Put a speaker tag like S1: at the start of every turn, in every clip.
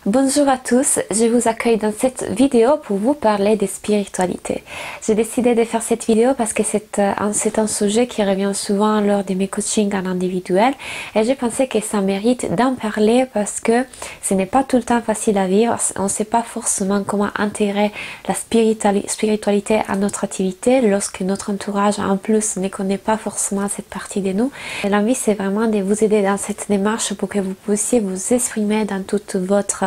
S1: Bonjour à tous, je vous accueille dans cette vidéo pour vous parler de spiritualité. J'ai décidé de faire cette vidéo parce que c'est un sujet qui revient souvent lors de mes coachings en individuel et j'ai pensé que ça mérite d'en parler parce que ce n'est pas tout le temps facile à vivre. On ne sait pas forcément comment intégrer la spiritualité à notre activité lorsque notre entourage en plus ne connaît pas forcément cette partie de nous. L'envie c'est vraiment de vous aider dans cette démarche pour que vous puissiez vous exprimer dans toute votre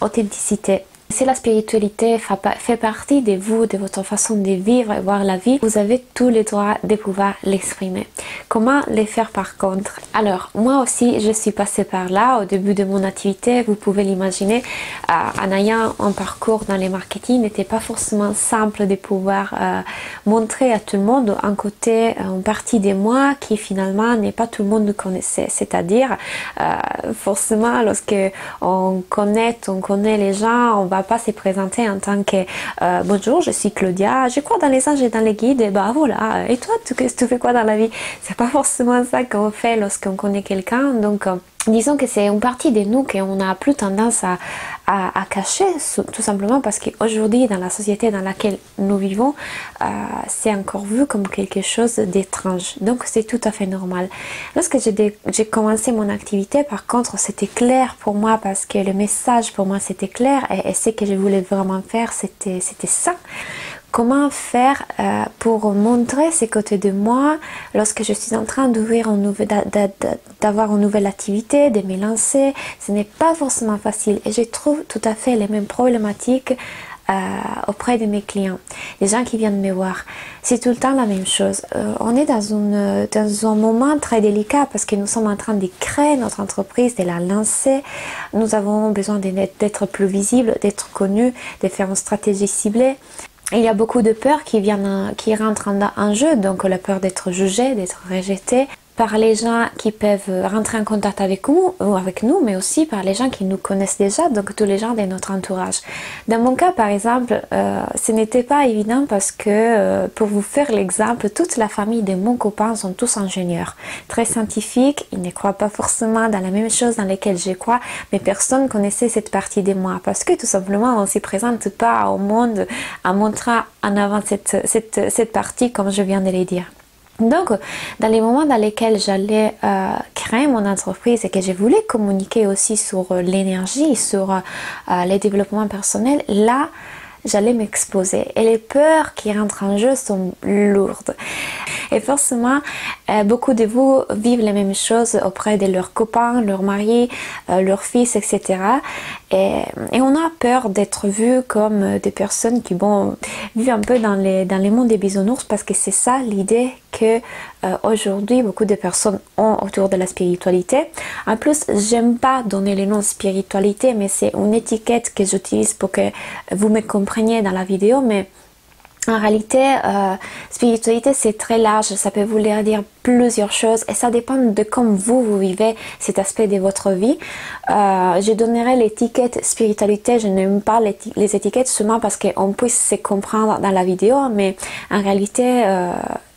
S1: authenticité. Si la spiritualité fait partie de vous, de votre façon de vivre et voir la vie, vous avez tous les droits de pouvoir l'exprimer. Comment le faire par contre? Alors, moi aussi, je suis passée par là au début de mon activité. Vous pouvez l'imaginer, en ayant un parcours dans les marketing, n'était pas forcément simple de pouvoir montrer à tout le monde un côté, une partie de moi qui finalement n'est pas tout le monde connaissait. C'est-à-dire, forcément, lorsque on connaît les gens, on va pas se présenter en tant que bonjour, je suis Claudia, je crois dans les anges et dans les guides, et bah voilà, et toi tu fais quoi dans la vie? C'est pas forcément ça qu'on fait lorsqu'on connaît quelqu'un, donc disons que c'est une partie de nous qu'on a plus tendance à cacher, tout simplement parce qu'aujourd'hui dans la société dans laquelle nous vivons, c'est encore vu comme quelque chose d'étrange, donc c'est tout à fait normal. Lorsque j'ai commencé mon activité, par contre, c'était clair pour moi parce que le message pour moi c'était clair et ce que je voulais vraiment faire c'était ça. Comment faire pour montrer ces côtés de moi lorsque je suis en train d'avoir une nouvelle activité, de me lancer? Ce n'est pas forcément facile et je trouve tout à fait les mêmes problématiques auprès de mes clients, les gens qui viennent me voir. C'est tout le temps la même chose. On est dans un moment très délicat parce que nous sommes en train de créer notre entreprise, de la lancer. Nous avons besoin d'être plus visibles, d'être connus, de faire une stratégie ciblée. Il y a beaucoup de peurs qui rentrent en jeu, donc la peur d'être jugé, d'être rejeté par les gens qui peuvent rentrer en contact avec nous, mais aussi par les gens qui nous connaissent déjà, donc tous les gens de notre entourage. Dans mon cas, par exemple, ce n'était pas évident parce que, pour vous faire l'exemple, toute la famille de mon copain sont tous ingénieurs, très scientifiques, ils ne croient pas forcément dans la même chose dans lesquelles je crois, mais personne connaissait cette partie de moi parce que tout simplement on ne s'y présente pas au monde en montrant en avant cette partie comme je viens de le dire. Donc, dans les moments dans lesquels j'allais créer mon entreprise et que je voulais communiquer aussi sur l'énergie, sur les développements personnels, là, j'allais m'exposer. Et les peurs qui rentrent en jeu sont lourdes. Et forcément, beaucoup de vous vivent les mêmes choses auprès de leurs copains, leurs maris, leurs fils, etc. Et on a peur d'être vus comme des personnes qui vivent un peu dans les mondes des bisounours parce que c'est ça l'idée que aujourd'hui beaucoup de personnes ont autour de la spiritualité. En plus, j'aime pas donner le nom spiritualité, mais c'est une étiquette que j'utilise pour que vous me compreniez dans la vidéo, mais en réalité, spiritualité c'est très large, ça peut vouloir dire plusieurs choses et ça dépend de comment vous vivez cet aspect de votre vie. Je donnerai l'étiquette spiritualité, je n'aime pas les étiquettes seulement parce qu'on puisse se comprendre dans la vidéo, mais en réalité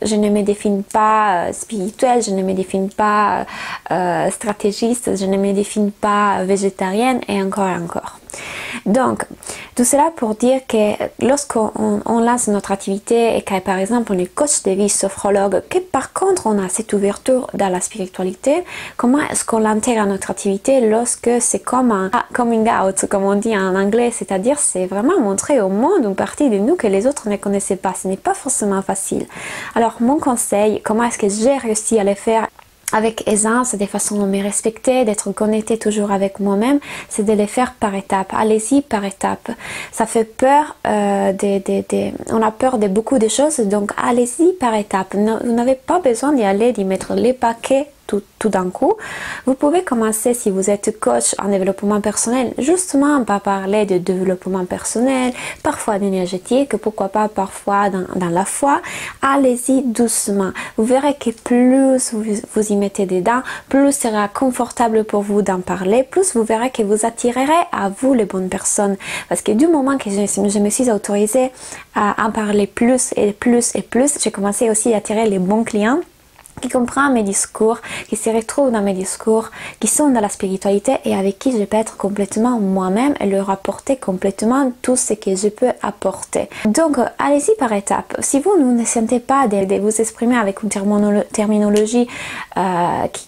S1: je ne me définis pas spirituelle, je ne me définis pas stratégiste, je ne me définis pas végétarienne et encore et encore. Donc, tout cela pour dire que lorsqu'on lance notre activité et que par exemple on est coach de vie, sophrologue, que par contre on a cette ouverture dans la spiritualité, comment est-ce qu'on l'intègre à notre activité lorsque c'est comme un coming out, comme on dit en anglais, c'est-à-dire c'est vraiment montrer au monde une partie de nous que les autres ne connaissaient pas. Ce n'est pas forcément facile. Alors mon conseil, comment est-ce que j'ai réussi à le faire avec aisance, des façons de me respecter, d'être connecté toujours avec moi-même, c'est de les faire par étapes. Allez-y par étapes. Ça fait peur, on a peur de beaucoup de choses, donc allez-y par étapes. Vous n'avez pas besoin d'y mettre les paquets tout d'un coup. Vous pouvez commencer, si vous êtes coach en développement personnel, justement par parler de développement personnel, parfois d'énergétique, pourquoi pas parfois dans la foi. Allez-y doucement. Vous verrez que plus vous y mettez dedans, plus ce sera confortable pour vous d'en parler, plus vous verrez que vous attirerez à vous les bonnes personnes. Parce que du moment que je me suis autorisée à en parler plus et plus et plus, j'ai commencé aussi à attirer les bons clients. qui comprend mes discours, qui se retrouve dans mes discours, qui sont dans la spiritualité et avec qui je peux être complètement moi-même et leur apporter complètement tout ce que je peux apporter. Donc, allez-y par étapes. Si vous ne sentez pas de vous exprimer avec une terminologie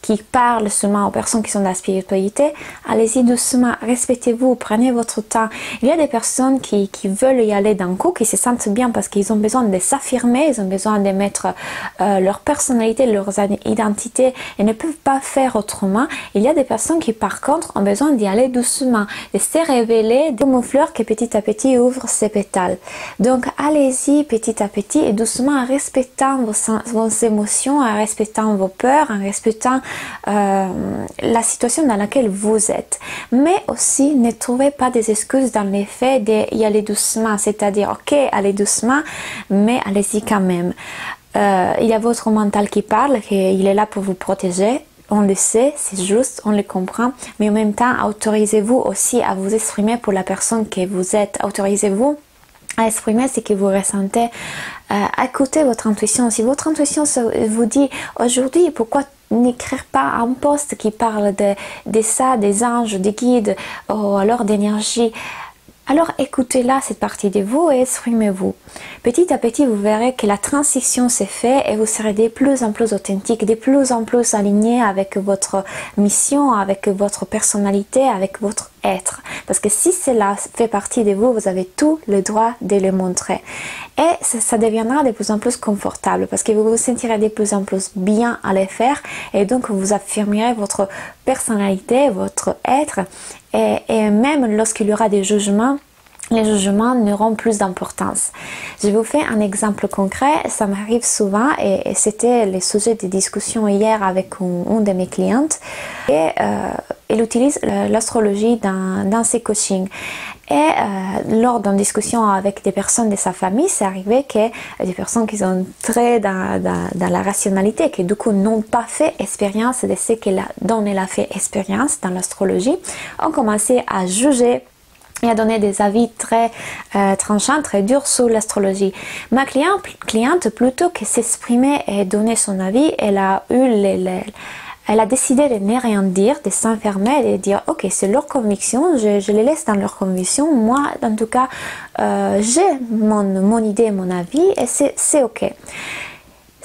S1: qui parle seulement aux personnes qui sont dans la spiritualité, allez-y doucement, respectez-vous, prenez votre temps. Il y a des personnes qui veulent y aller d'un coup, qui se sentent bien parce qu'ils ont besoin de s'affirmer, ils ont besoin de mettre leur personnalité, leur identité et ne peuvent pas faire autrement. Il y a des personnes qui par contre ont besoin d'y aller doucement, de se révéler comme une fleur qui petit à petit ouvre ses pétales. Donc allez-y petit à petit et doucement en respectant vos émotions, en respectant vos peurs, en respectant la situation dans laquelle vous êtes. Mais aussi ne trouvez pas des excuses dans les faits d'y aller doucement, c'est-à-dire ok, allez doucement, mais allez-y quand même. Il y a votre mental qui parle, qu'il est là pour vous protéger. On le sait, c'est juste, on le comprend. Mais en même temps, autorisez-vous aussi à vous exprimer pour la personne que vous êtes. Autorisez-vous à exprimer ce que vous ressentez. Écoutez votre intuition. Si votre intuition vous dit aujourd'hui, pourquoi n'écrire pas un post qui parle de ça, des anges, des guides, ou alors d'énergie? Alors écoutez-la, cette partie de vous, et exprimez-vous. Petit à petit, vous verrez que la transition s'est faite et vous serez de plus en plus authentique, de plus en plus aligné avec votre mission, avec votre personnalité, avec votre être. Parce que si cela fait partie de vous, vous avez tout le droit de le montrer. Et ça deviendra de plus en plus confortable parce que vous vous sentirez de plus en plus bien à le faire et donc vous affirmerez votre personnalité, votre être et même lorsqu'il y aura des jugements, les jugements n'auront plus d'importance. Je vous fais un exemple concret, ça m'arrive souvent et c'était le sujet de discussion hier avec une de mes clientes et elle utilise l'astrologie dans ses coachings. Et lors d'une discussion avec des personnes de sa famille, c'est arrivé que des personnes qui sont très dans la rationalité, qui du coup n'ont pas fait expérience de ce dont elle a fait expérience dans l'astrologie, ont commencé à juger et a donné des avis très tranchants, très durs sur l'astrologie. Ma cliente, plutôt que s'exprimer et donner son avis, elle a décidé de ne rien dire, de s'enfermer et de dire ok, c'est leur conviction, je les laisse dans leur conviction, moi en tout cas j'ai mon idée, mon avis et c'est ok.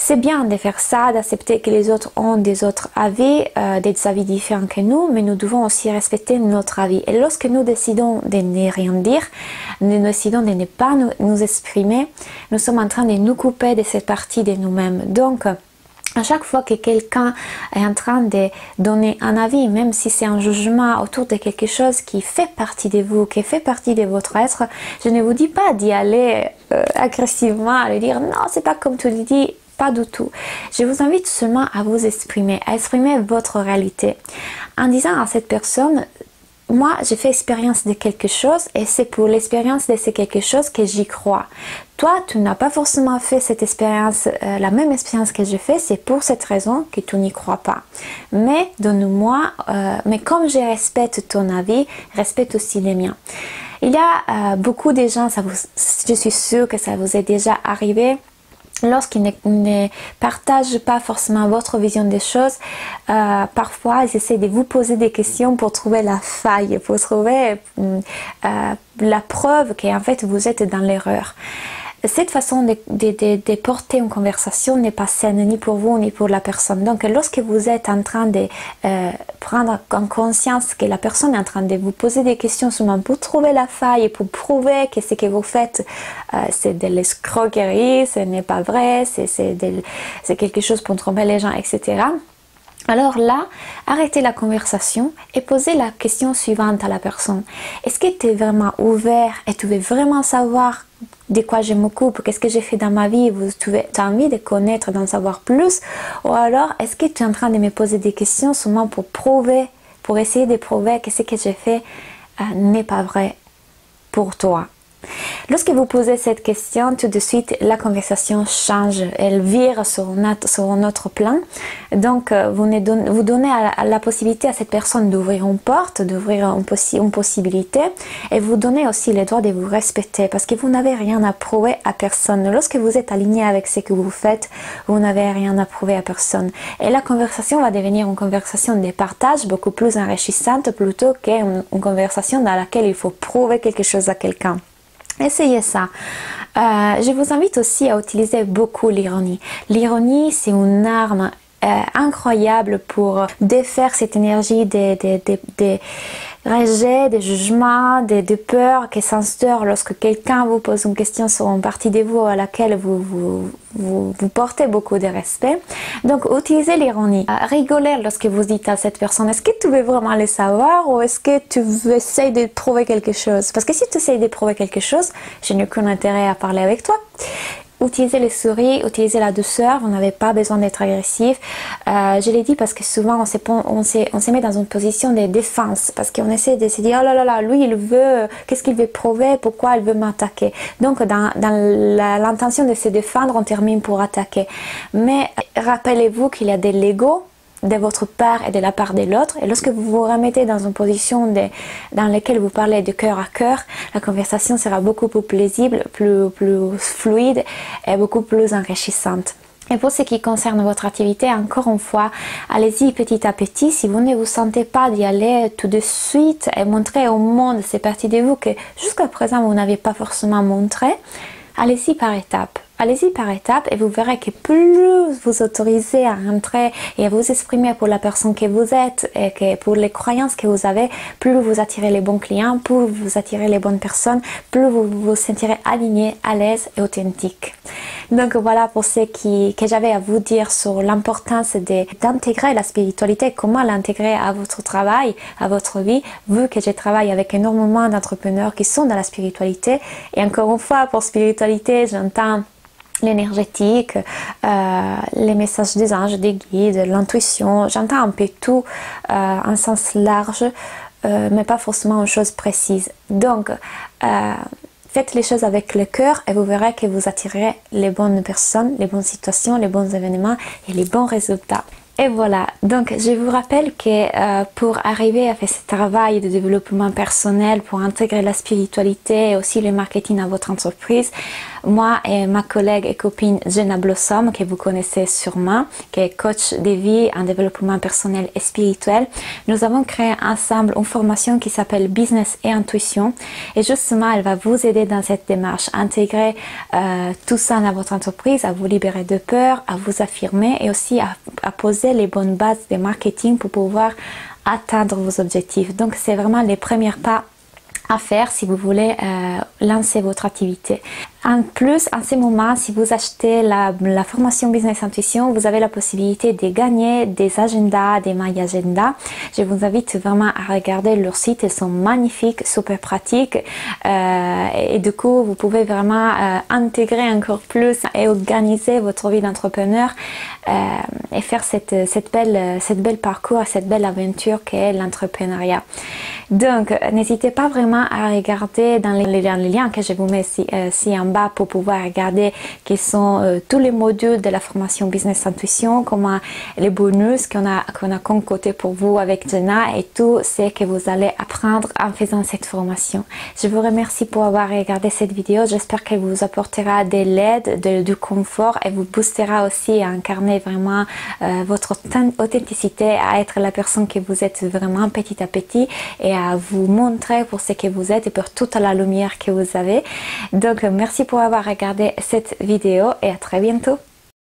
S1: C'est bien de faire ça, d'accepter que les autres ont des autres avis, des avis différents que nous, mais nous devons aussi respecter notre avis. Et lorsque nous décidons de ne rien dire, nous décidons de ne pas nous exprimer, nous sommes en train de nous couper de cette partie de nous-mêmes. Donc, à chaque fois que quelqu'un est en train de donner un avis, même si c'est un jugement autour de quelque chose qui fait partie de vous, qui fait partie de votre être, je ne vous dis pas d'y aller agressivement, à lui dire non, c'est pas comme tu le dis. Pas du tout. Je vous invite seulement à vous exprimer, à exprimer votre réalité. En disant à cette personne, moi j'ai fait expérience de quelque chose et c'est pour l'expérience de ce quelque chose que j'y crois. Toi, tu n'as pas forcément fait cette expérience, la même expérience que j'ai fait, c'est pour cette raison que tu n'y crois pas. Mais donne-moi, mais comme je respecte ton avis, respecte aussi les miens. Il y a beaucoup de gens, je suis sûre que ça vous est déjà arrivé, lorsqu'ils ne partagent pas forcément votre vision des choses, parfois ils essaient de vous poser des questions pour trouver la faille, pour trouver la preuve qu'en fait vous êtes dans l'erreur. Cette façon de porter une conversation n'est pas saine ni pour vous ni pour la personne. Donc lorsque vous êtes en train de prendre en conscience que la personne est en train de vous poser des questions seulement pour trouver la faille et pour prouver que ce que vous faites c'est de l'escroquerie, ce n'est pas vrai, c'est quelque chose pour tromper les gens, etc. Alors là, arrêtez la conversation et posez la question suivante à la personne. Est-ce que tu es vraiment ouvert et tu veux vraiment savoir de quoi je m'occupe, qu'est-ce que j'ai fait dans ma vie, tu as envie de connaître, d'en savoir plus, ou alors est-ce que tu es en train de me poser des questions seulement pour prouver, pour essayer de prouver que ce que j'ai fait n'est pas vrai pour toi. Lorsque vous posez cette question, tout de suite, la conversation change. Elle vire sur un autre plan. Donc, vous donnez la possibilité à cette personne d'ouvrir une porte, d'ouvrir une possibilité. Et vous donnez aussi le droit de vous respecter parce que vous n'avez rien à prouver à personne. Lorsque vous êtes aligné avec ce que vous faites, vous n'avez rien à prouver à personne. Et la conversation va devenir une conversation de partage beaucoup plus enrichissante plutôt qu'une conversation dans laquelle il faut prouver quelque chose à quelqu'un. Essayez ça. Je vous invite aussi à utiliser beaucoup l'ironie. L'ironie, c'est une arme incroyable pour défaire cette énergie des rejets, des jugements, des peurs qui s'instaurent lorsque quelqu'un vous pose une question sur une partie de vous à laquelle vous portez beaucoup de respect. Donc, utilisez l'ironie. Rigolez lorsque vous dites à cette personne, est-ce que tu veux vraiment le savoir ou est-ce que tu essaies de prouver quelque chose? Parce que si tu essaies de prouver quelque chose, je n'ai aucun intérêt à parler avec toi. Utilisez les souris, utilisez la douceur, vous n'avez pas besoin d'être agressif. Je l'ai dit parce que souvent on se met dans une position de défense parce qu'on essaie de se dire oh là là là, lui il veut, qu'est-ce qu'il veut prouver, pourquoi il veut m'attaquer. Donc dans l'intention de se défendre, on termine pour attaquer. Mais rappelez-vous qu'il y a de l'ego de votre part et de la part de l'autre, et lorsque vous vous remettez dans une position dans laquelle vous parlez de cœur à cœur, la conversation sera beaucoup plus paisible, plus fluide et beaucoup plus enrichissante. Et pour ce qui concerne votre activité, encore une fois, allez-y petit à petit. Si vous ne vous sentez pas d'y aller tout de suite et montrer au monde ces parties de vous que jusqu'à présent vous n'avez pas forcément montré, allez-y par étapes. Allez-y par étapes et vous verrez que plus vous autorisez à rentrer et à vous exprimer pour la personne que vous êtes et que pour les croyances que vous avez, plus vous attirez les bons clients, plus vous attirez les bonnes personnes, plus vous vous sentirez aligné, à l'aise et authentique. Donc voilà pour ce que j'avais à vous dire sur l'importance d'intégrer la spiritualité, comment l'intégrer à votre travail, à votre vie, vu que je travaille avec énormément d'entrepreneurs qui sont dans la spiritualité. Et encore une fois, pour spiritualité, j'entends l'énergétique, les messages des anges, des guides, l'intuition, j'entends un peu tout en sens large, mais pas forcément une chose précise. Donc, faites les choses avec le cœur et vous verrez que vous attirerez les bonnes personnes, les bonnes situations, les bons événements et les bons résultats. Et voilà, donc je vous rappelle que pour arriver à faire ce travail de développement personnel, pour intégrer la spiritualité et aussi le marketing à votre entreprise, moi et ma collègue et copine Jenna Blossom, que vous connaissez sûrement, qui est coach de vie en développement personnel et spirituel, nous avons créé ensemble une formation qui s'appelle Business et Intuition. Et justement, elle va vous aider dans cette démarche, à intégrer tout ça dans votre entreprise, à vous libérer de peur, à vous affirmer et aussi à poser les bonnes bases de marketing pour pouvoir atteindre vos objectifs. Donc, c'est vraiment les premiers pas à faire si vous voulez lancer votre activité. En plus, en ce moment, si vous achetez la formation Business Intuition, vous avez la possibilité de gagner des agendas, des My Agenda. Je vous invite vraiment à regarder leur site, ils sont magnifiques, super pratiques et du coup, vous pouvez vraiment intégrer encore plus et organiser votre vie d'entrepreneur et faire cette belle parcours, cette belle aventure qu'est l'entrepreneuriat. Donc, n'hésitez pas vraiment à regarder dans les liens que je vous mets ici en bas pour pouvoir regarder quels sont tous les modules de la formation Business Intuition, comment les bonus qu'on a concocté pour vous avec Jenna et tout ce que vous allez apprendre en faisant cette formation. Je vous remercie pour avoir regardé cette vidéo. J'espère qu'elle vous apportera de l'aide, du confort et vous boostera aussi à incarner vraiment votre authenticité, à être la personne que vous êtes vraiment petit à petit et à vous montrer pour ce que vous êtes et pour toute la lumière que vous avez. Donc merci pour avoir regardé cette vidéo et à très bientôt.